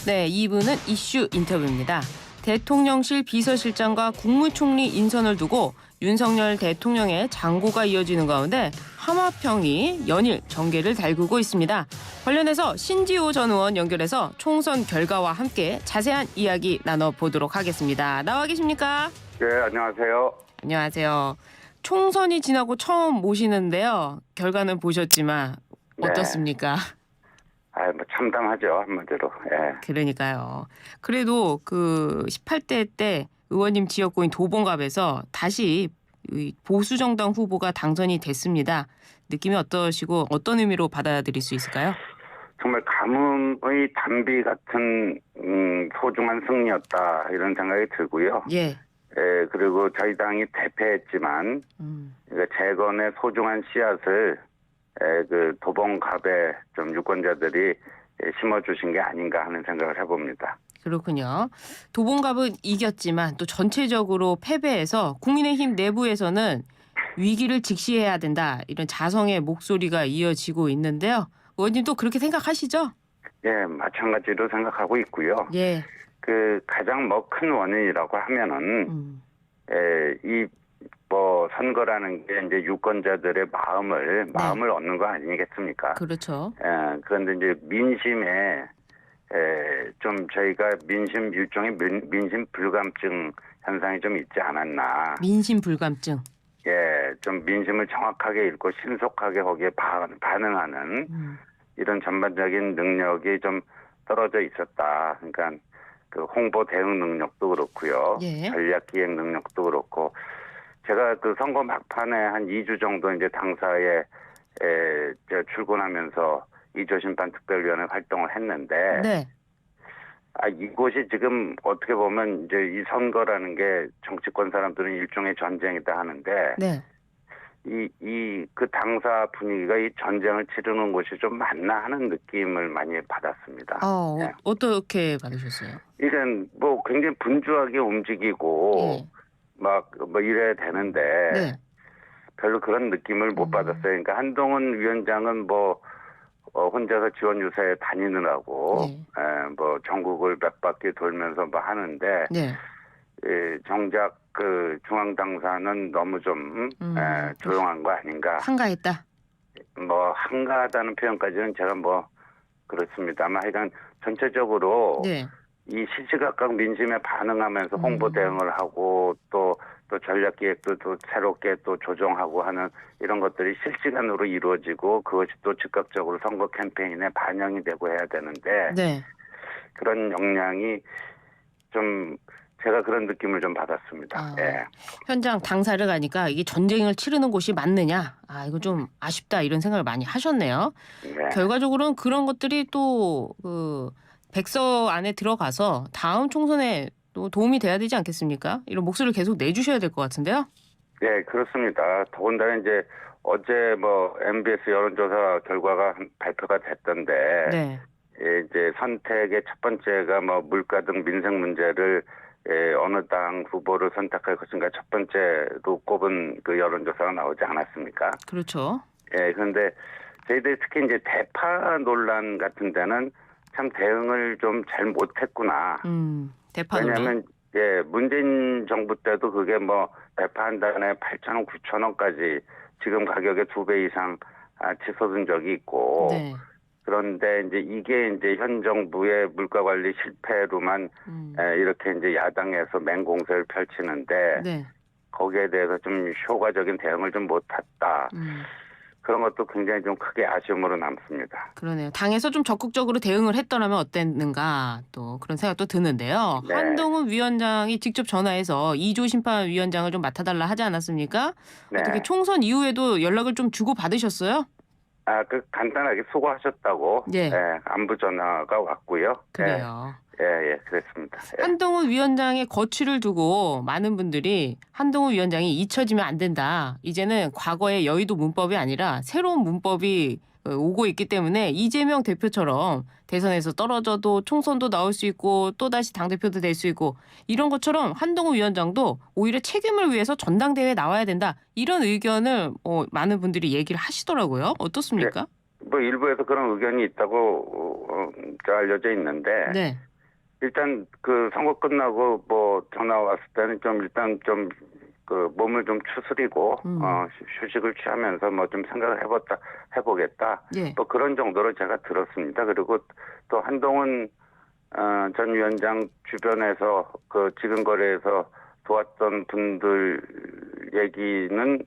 네, 2부는 이슈 인터뷰입니다. 대통령실 비서실장과 국무총리 인선을 두고 윤석열 대통령의 장고가 이어지는 가운데 하마평이 연일 전개를 달구고 있습니다. 관련해서 신지호 전 의원 연결해서 총선 결과와 함께 자세한 이야기 나눠보도록 하겠습니다. 나와 계십니까? 네, 안녕하세요. 안녕하세요. 총선이 지나고 처음 모시는데요. 결과는 보셨지만 어떻습니까? 뭐 참담하죠, 한마디로. 예. 그러니까요. 그래도 그 18대 때 의원님 지역구인 도봉갑에서 다시 보수정당 후보가 당선이 됐습니다. 느낌이 어떠시고 어떤 의미로 받아들일 수 있을까요? 정말 가뭄의 단비 같은 소중한 승리였다 이런 생각이 들고요. 예. 예, 그리고 저희 당이 대패했지만 그러니까 재건의 소중한 씨앗을 그 도봉갑에 좀 유권자들이 심어주신 게 아닌가 하는 생각을 해봅니다. 그렇군요. 도봉갑은 이겼지만 또 전체적으로 패배해서 국민의힘 내부에서는 위기를 직시해야 된다. 이런 자성의 목소리가 이어지고 있는데요. 의원님도 그렇게 생각하시죠? 예, 마찬가지로 생각하고 있고요. 예. 그 가장 큰 원인이라고 하면은 선거라는 게 이제 유권자들의 마음을 얻는 거 아니겠습니까? 그렇죠. 예, 그런데 이제 민심에 좀 저희가 일종의 민심 불감증 현상이 좀 있지 않았나. 민심 불감증. 예, 좀 민심을 정확하게 읽고 신속하게 거기에 반응하는 이런 전반적인 능력이 좀 떨어져 있었다. 그러니까 그 홍보 대응 능력도 그렇고요. 예. 전략 기획 능력도 그렇고. 제가 그 선거 막판에 한 2주 정도 이제 당사에 출근하면서 이조심판 특별위원회 활동을 했는데, 네. 이곳이 지금 어떻게 보면 이제 이 선거라는 게 정치권 사람들은 일종의 전쟁이다 하는데, 네. 그 당사 분위기가 이 전쟁을 치르는 곳이 좀 맞나 하는 느낌을 많이 받았습니다. 예. 어떻게 받으셨어요? 이런 굉장히 분주하게 움직이고, 예. 이래야 되는데, 네. 별로 그런 느낌을 못 받았어요. 그러니까 한동훈 위원장은 혼자서 지원 유세에 다니느라고, 전국을 몇 바퀴 돌면서 하는데, 네. 정작 그 중앙당사는 너무 좀, 조용한 거 아닌가. 한가했다. 한가하다는 표현까지는 제가 그렇습니다만 하여간 전체적으로 네. 이 시시각각 민심에 반응하면서 홍보 대응을 하고 또 전략 기획도 또 새롭게 또 조정하고 하는 이런 것들이 실시간으로 이루어지고 그것이 또 즉각적으로 선거 캠페인에 반영이 되고 해야 되는데 네. 그런 역량이 좀 제가 그런 느낌을 좀 받았습니다. 예. 현장 당사를 가니까 이게 전쟁을 치르는 곳이 맞느냐? 이거 좀 아쉽다 이런 생각을 많이 하셨네요. 네. 결과적으로는 그런 것들이 또 그 백서 안에 들어가서 다음 총선에 또 도움이 돼야 되지 않겠습니까? 이런 목소리를 계속 내주셔야 될 것 같은데요. 네, 그렇습니다. 더군다나 이제 어제 MBS 여론조사 결과가 발표가 됐던데 네. 이제 선택의 첫 번째가 물가 등 민생 문제를 어느 당 후보를 선택할 것인가 첫 번째로 꼽은 그 여론조사가 나오지 않았습니까? 그렇죠. 예, 그런데 저희들이 특히 이제 대파 논란 같은 데는 참 대응을 좀 잘 못했구나. 대파 논란. 왜냐하면 문재인 정부 때도 그게 대파 한 단에 8,000원, 9,000원까지 지금 가격의 2배 이상 치솟은 적이 있고. 네. 그런데 이게 현 정부의 물가 관리 실패로만 이렇게 야당에서 맹공세를 펼치는데 네. 거기에 대해서 좀 효과적인 대응을 좀 못했다. 그런 것도 굉장히 좀 크게 아쉬움으로 남습니다. 그러네요. 당에서 좀 적극적으로 대응을 했더라면 어땠는가 또 그런 생각도 드는데요. 네. 한동훈 위원장이 직접 전화해서 이조 심판위원장을 좀 맡아달라 하지 않았습니까? 네. 어떻게 총선 이후에도 연락을 좀 주고 받으셨어요? 간단하게 수고하셨다고 예. 안부 전화가 왔고요. 그래요. 예, 그랬습니다. 예. 한동훈 위원장의 거취를 두고 많은 분들이 한동훈 위원장이 잊혀지면 안 된다. 이제는 과거의 여의도 문법이 아니라 새로운 문법이 오고 있기 때문에 이재명 대표처럼 대선에서 떨어져도 총선도 나올 수 있고 또다시 당대표도 될 수 있고 이런 것처럼 한동훈 위원장도 오히려 책임을 위해서 전당대회에 나와야 된다. 이런 의견을 많은 분들이 얘기를 하시더라고요. 어떻습니까? 일부에서 그런 의견이 있다고 알려져 있는데 네. 일단 그 선거 끝나고 뭐 전화 왔을 때는 좀 일단 좀 그 몸을 좀 추스리고 휴식을 취하면서 뭐 좀 생각을 해보겠다. 예. 뭐 그런 정도로 제가 들었습니다. 그리고 또 한동훈 전 위원장 주변에서 그 지근거리에서 도왔던 분들 얘기는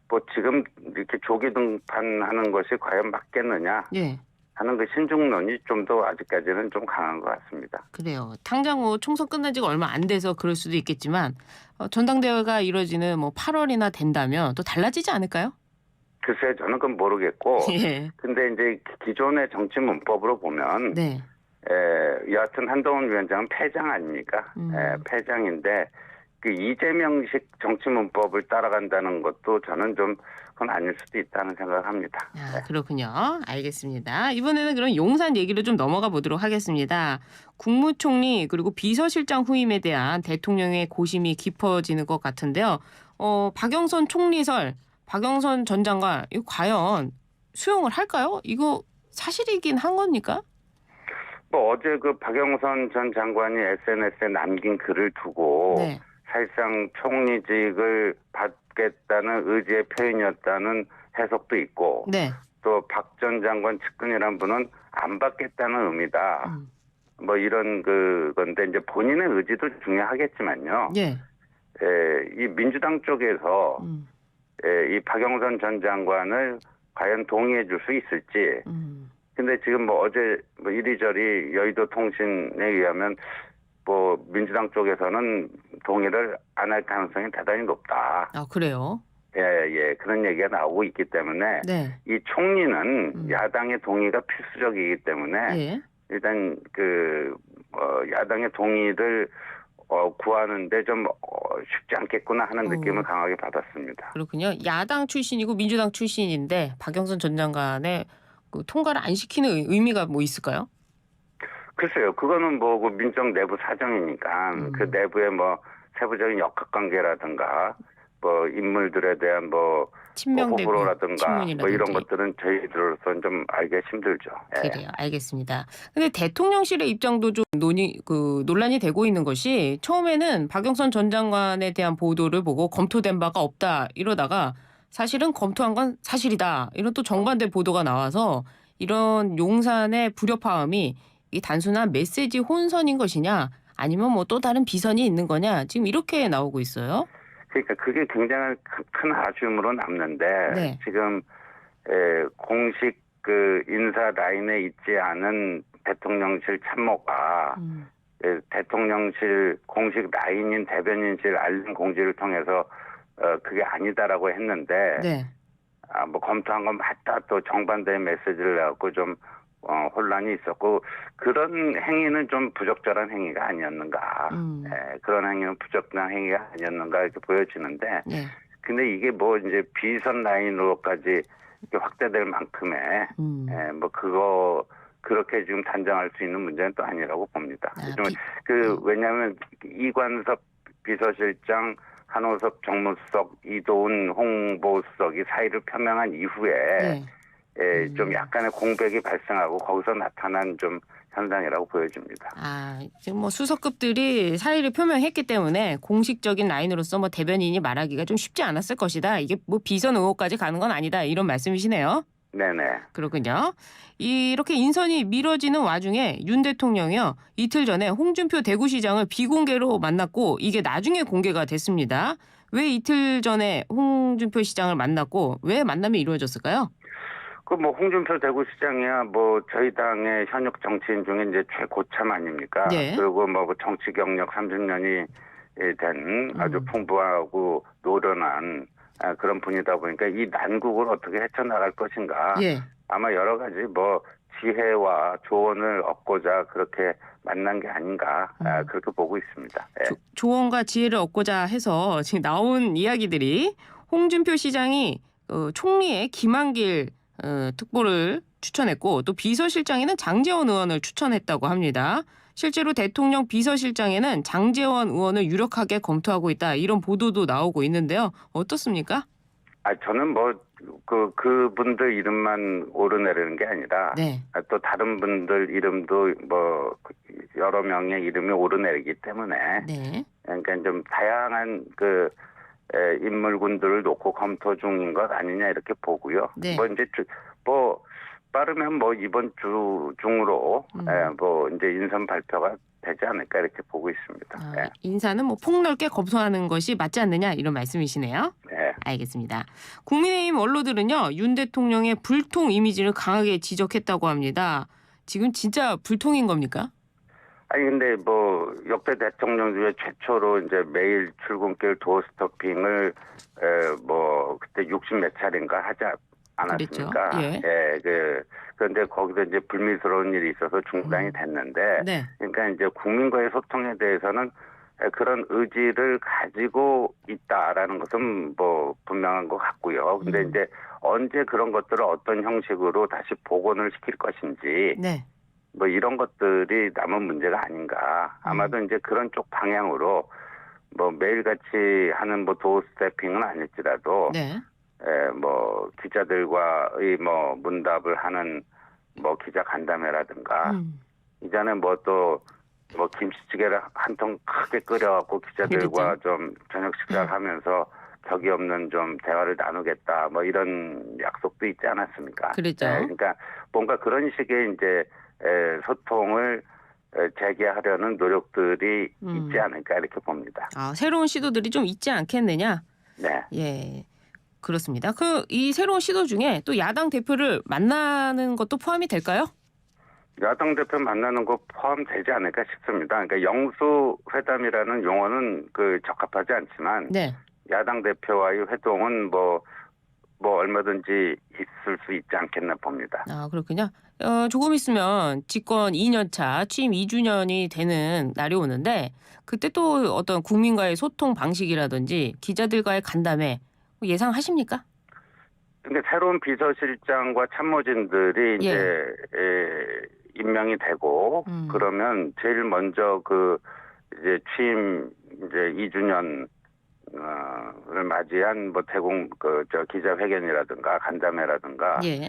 뭐 지금 이렇게 조기 등판하는 것이 과연 맞겠느냐 예. 하는 그 신중론이 좀 더 아직까지는 좀 강한 것 같습니다. 그래요. 당장 뭐 총선 끝난 지가 얼마 안 돼서 그럴 수도 있겠지만 전당대회가 이뤄지는 뭐 8월이나 된다면 또 달라지지 않을까요? 글쎄 저는 그건 모르겠고 예. 근데 이제 기존의 정치 문법으로 보면 네. 여하튼 한동훈 위원장은 패장 아닙니까? 패장인데 그 이재명식 정치 문법을 따라간다는 것도 저는 좀 그건 아닐 수도 있다는 생각을 합니다. 아, 그렇군요. 알겠습니다. 이번에는 그럼 용산 얘기로 좀 넘어가 보도록 하겠습니다. 국무총리 그리고 비서실장 후임에 대한 대통령의 고심이 깊어지는 것 같은데요. 박영선 총리설, 박영선 전 장관 이거 과연 수용을 할까요? 이거 사실이긴 한 겁니까? 뭐 어제 그 박영선 전 장관이 SNS에 남긴 글을 두고 네. 사실상 총리직을 받겠다는 의지의 표현이었다는 해석도 있고 네. 또 박 전 장관 측근이란 분은 안 받겠다는 의미다. 뭐 이런 건데 이제 본인의 의지도 중요하겠지만요. 예. 이 민주당 쪽에서 이 박영선 전 장관을 과연 동의해 줄 수 있을지. 근데 지금 뭐 어제 뭐 이리저리 여의도 통신에 의하면 뭐 민주당 쪽에서는 동의를 안 할 가능성이 대단히 높다. 아, 그래요? 예, 그런 얘기가 나오고 있기 때문에 네. 이 총리는 야당의 동의가 필수적이기 때문에 예. 일단 야당의 동의를 구하는데 좀 쉽지 않겠구나 하는 느낌을 강하게 받았습니다. 그렇군요. 야당 출신이고 민주당 출신인데 박영선 전 장관의 그 통과를 안 시키는 의미가 뭐 있을까요? 글쎄요, 그거는 뭐 그 민정 내부 사정이니까 그 내부의 뭐 세부적인 역학관계라든가 뭐 인물들에 대한 뭐 친명 대부 호불호라든가 친문이라든지. 뭐 이런 것들은 저희들로서는 좀 알기가 힘들죠. 예. 그래요. 알겠습니다. 근데 대통령실의 입장도 좀 논란이 되고 있는 것이 처음에는 박영선 전 장관에 대한 보도를 보고 검토된 바가 없다 이러다가 사실은 검토한 건 사실이다. 이런 또 정반대 보도가 나와서 이런 용산의 불협화음이 이 단순한 메시지 혼선인 것이냐 아니면 뭐 또 다른 비선이 있는 거냐 지금 이렇게 나오고 있어요. 그러니까 그게 굉장히 큰 아쉬움으로 남는데 네. 지금 공식 그 인사 라인에 있지 않은 대통령실 참모가 대통령실 공식 라인인 대변인실 알림 공지를 통해서 그게 아니다라고 했는데 네. 뭐 검토한 건 맞다 또 정반대의 메시지를 내갖고 좀 혼란이 있었고 그런 행위는 좀 부적절한 행위가 아니었는가. 그런 행위는 부적절한 행위가 아니었는가 이렇게 보여지는데 네. 근데 이게 뭐 이제 비선 라인으로까지 이렇게 확대될 만큼의 뭐 그렇게 지금 단정할 수 있는 문제는 또 아니라고 봅니다. 왜냐하면 이관섭 비서실장, 한호섭 정무수석, 이도훈 홍보수석이 사의를 표명한 이후에 네. 좀 약간의 공백이 발생하고 거기서 나타난 좀 현상이라고 보여집니다. 지금 뭐 수석급들이 사의를 표명했기 때문에 공식적인 라인으로서 뭐 대변인이 말하기가 좀 쉽지 않았을 것이다. 이게 뭐 비선 의혹까지 가는 건 아니다. 이런 말씀이시네요. 네네. 그렇군요. 이렇게 인선이 미뤄지는 와중에 윤 대통령이요. 이틀 전에 홍준표 대구시장을 비공개로 만났고 이게 나중에 공개가 됐습니다. 왜 이틀 전에 홍준표 시장을 만났고 왜 만남이 이루어졌을까요? 뭐 홍준표 대구시장이야 뭐 저희 당의 현역 정치인 중에 이제 최고참 아닙니까? 네. 그리고 뭐 정치 경력 30년이 된 아주 풍부하고 노련한 그런 분이다 보니까 이 난국을 어떻게 헤쳐나갈 것인가. 예. 아마 여러 가지 뭐 지혜와 조언을 얻고자 그렇게 만난 게 아닌가 그렇게 보고 있습니다. 예. 조언과 지혜를 얻고자 해서 지금 나온 이야기들이 홍준표 시장이 총리의 김한길 특보를 추천했고 또 비서실장에는 장제원 의원을 추천했다고 합니다. 실제로 대통령 비서실장에는 장제원 의원을 유력하게 검토하고 있다. 이런 보도도 나오고 있는데요. 어떻습니까? 저는 뭐 그분들 이름만 오르내리는 게 아니라 네. 또 다른 분들 이름도 뭐 여러 명의 이름이 오르내리기 때문에 네. 그러니까 좀 다양한 인물군들을 놓고 검토 중인 것 아니냐 이렇게 보고요. 네. 뭐 이제 뭐 빠르면 뭐 이번 주 중으로 뭐 이제 인선 발표가 되지 않을까 이렇게 보고 있습니다. 아, 네. 인사는 뭐 폭넓게 검토하는 것이 맞지 않느냐 이런 말씀이시네요. 네. 알겠습니다. 국민의힘 원로들은요, 윤 대통령의 불통 이미지를 강하게 지적했다고 합니다. 지금 진짜 불통인 겁니까? 아니 근데 뭐 역대 대통령 중에 최초로 이제 매일 출근길 도어 스토핑을 뭐 그때 60몇 차례인가 하지 않았습니까? 그랬죠. 예. 그런데 거기서 이제 불미스러운 일이 있어서 중단이 됐는데, 네. 그러니까 이제 국민과의 소통에 대해서는 그런 의지를 가지고 있다라는 것은 뭐 분명한 것 같고요. 근데 이제 언제 그런 것들을 어떤 형식으로 다시 복원을 시킬 것인지, 네. 뭐 이런 것들이 남은 문제가 아닌가. 아마도 이제 그런 쪽 방향으로 뭐 매일같이 하는 뭐 도어 스태핑은 아닐지라도 네. 뭐 기자들과의 뭐 문답을 하는 뭐 기자 간담회라든가 이전에 뭐 또 뭐 김치찌개를 한 통 크게 끓여갖고 기자들과 그랬죠. 좀 저녁 식사를 하면서 격이 없는 좀 대화를 나누겠다 뭐 이런 약속도 있지 않았습니까? 그랬죠. 그러니까 뭔가 그런 식의 이제 소통을 재개하려는 노력들이 있지 않을까 이렇게 봅니다. 아, 새로운 시도들이 좀 있지 않겠느냐? 네. 예. 그렇습니다. 이 새로운 시도 중에 또 야당 대표를 만나는 것도 포함이 될까요? 야당 대표 만나는 거 포함되지 않을까 싶습니다. 그러니까 영수회담이라는 용어는 적합하지 않지만 네. 야당 대표와의 회동은 뭐 얼마든지 있을 수 있지 않겠나 봅니다. 아, 그렇군요. 조금 있으면 집권 2년 차 취임 2주년이 되는 날이 오는데 그때 또 어떤 국민과의 소통 방식이라든지 기자들과의 간담회 예상하십니까? 근데 새로운 비서실장과 참모진들이 예. 이제 임명이 되고 그러면 제일 먼저 이제 취임 이제 2주년 을 맞이한 뭐 기자회견이라든가 간담회라든가 예.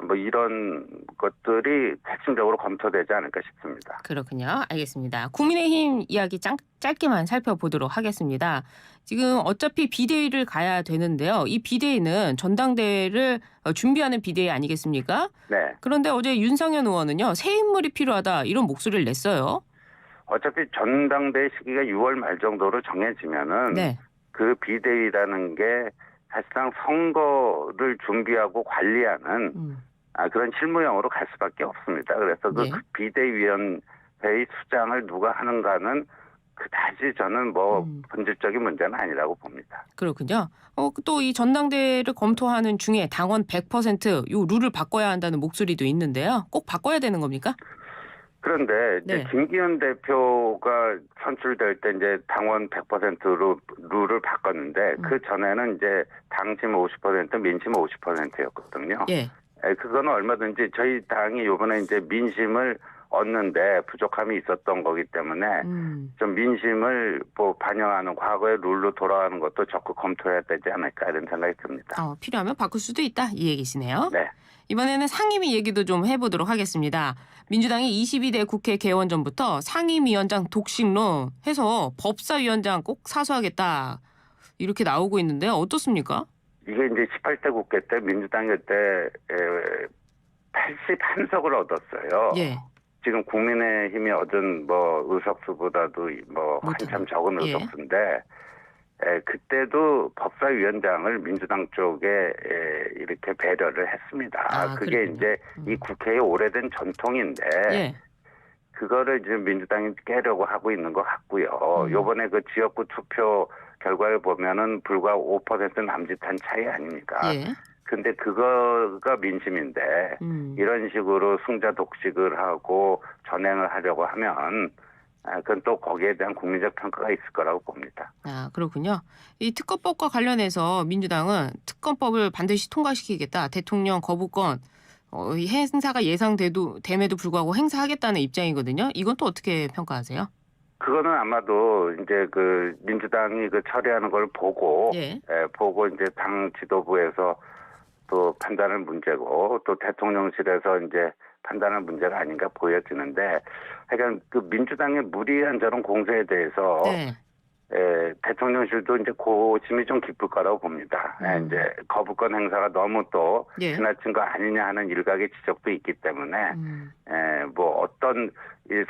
뭐 이런 것들이 핵심적으로 검토되지 않을까 싶습니다. 그렇군요. 알겠습니다. 국민의힘 이야기 짧게만 살펴보도록 하겠습니다. 지금 어차피 비대위를 가야 되는데요. 이 비대위는 전당대회를 준비하는 비대위 아니겠습니까? 네. 그런데 어제 윤상현 의원은요. 새 인물이 필요하다 이런 목소리를 냈어요. 어차피 전당대회 시기가 6월 말 정도로 정해지면은 네. 그 비대위라는 게 사실상 선거를 준비하고 관리하는 그런 실무형으로 갈 수밖에 없습니다. 그래서 네. 그 비대위원회의 수장을 누가 하는가는 그다지 저는 뭐 본질적인 문제는 아니라고 봅니다. 그렇군요. 또 이 전당대회를 검토하는 중에 당원 100% 요 룰을 바꿔야 한다는 목소리도 있는데요. 꼭 바꿔야 되는 겁니까? 그런데 이제 네. 김기현 대표가 선출될 때 이제 당원 100%로 룰을 바꿨는데 그 전에는 이제 당심 50% 민심 50%였거든요. 예. 그거는 얼마든지 저희 당이 이번에 이제 민심을 얻는데 부족함이 있었던 거기 때문에 좀 민심을 뭐 반영하는 과거의 룰로 돌아가는 것도 적극 검토해야 되지 않을까 이런 생각이 듭니다. 필요하면 바꿀 수도 있다 이 얘기시네요. 네. 이번에는 상임위 얘기도 좀 해보도록 하겠습니다. 민주당이 22대 국회 개원 전부터 상임위원장 독식론 해서 법사위원장 꼭 사수하겠다 이렇게 나오고 있는데 어떻습니까? 이게 이제 18대 국회 때 민주당이 그때 81석을 얻었어요. 예. 지금 국민의힘이 얻은 뭐 의석수보다도 뭐 한참 적은 예. 의석수인데 그때도 법사위원장을 민주당 쪽에 이렇게 배려를 했습니다. 그게 그렇군요. 이제 이 국회의 오래된 전통인데 예. 그거를 이제 민주당이 깨려고 하고 있는 것 같고요. 요번에 그 지역구 투표 결과를 보면은 불과 5% 남짓한 차이 아닙니까? 예. 근데 그거가 민심인데 이런 식으로 승자 독식을 하고 전행을 하려고 하면 그건 또 거기에 대한 국민적 평가가 있을 거라고 봅니다. 그렇군요. 이 특검법과 관련해서 민주당은 특검법을 반드시 통과시키겠다. 대통령 거부권 이 행사가 예상됨에도 불구하고 행사하겠다는 입장이거든요. 이건 또 어떻게 평가하세요? 그거는 아마도 이제 그 민주당이 그 처리하는 걸 보고 예. 보고 이제 당 지도부에서 또 판단할 문제고 또 대통령실에서 이제 판단할 문제가 아닌가 보여지는데 하여간 그 민주당의 무리한 저런 공세에 대해서 네. 대통령실도 이제 고심이 좀 깊을 거라고 봅니다. 이제 거부권 행사가 너무 또 예. 지나친 거 아니냐 하는 일각의 지적도 있기 때문에 뭐 어떤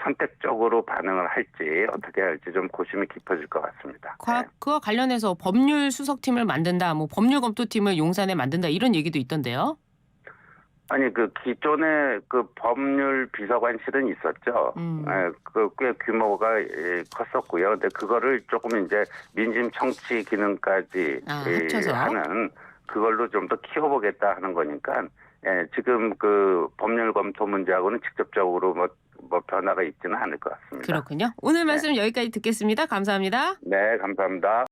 선택적으로 반응을 할지 어떻게 할지 좀 고심이 깊어질 것 같습니다. 네. 그와 관련해서 법률 수석팀을 만든다, 뭐 법률 검토팀을 용산에 만든다 이런 얘기도 있던데요. 아니 그 기존에 그 법률 비서관실은 있었죠. 그 꽤 규모가 컸었고요. 근데 그거를 조금 이제 민심 청취 기능까지 합쳐서 하는 그걸로 좀 더 키워보겠다 하는 거니까 지금 그 법률 검토 문제하고는 직접적으로 뭐 변화가 있지는 않을 것 같습니다. 그렇군요. 오늘 말씀 여기까지 듣겠습니다. 감사합니다. 네, 감사합니다.